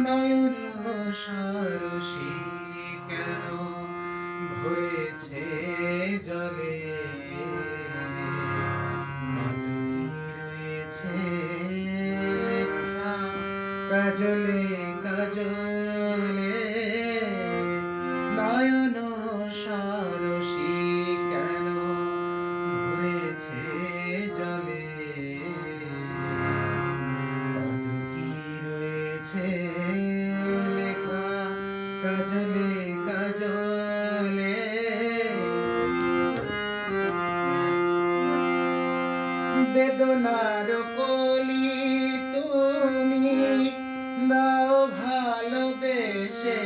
নয়ন সরসী কেন ভরেছে জলে, কত কি রয়েছে লেখা কাজলে কাজলে, নয়ন সরসী কেন ভরেছে জলে, কত কি রয়েছে লেখা কাজলে কাজলে। বেদনার কলি তুমি দাও ভালোবেসে,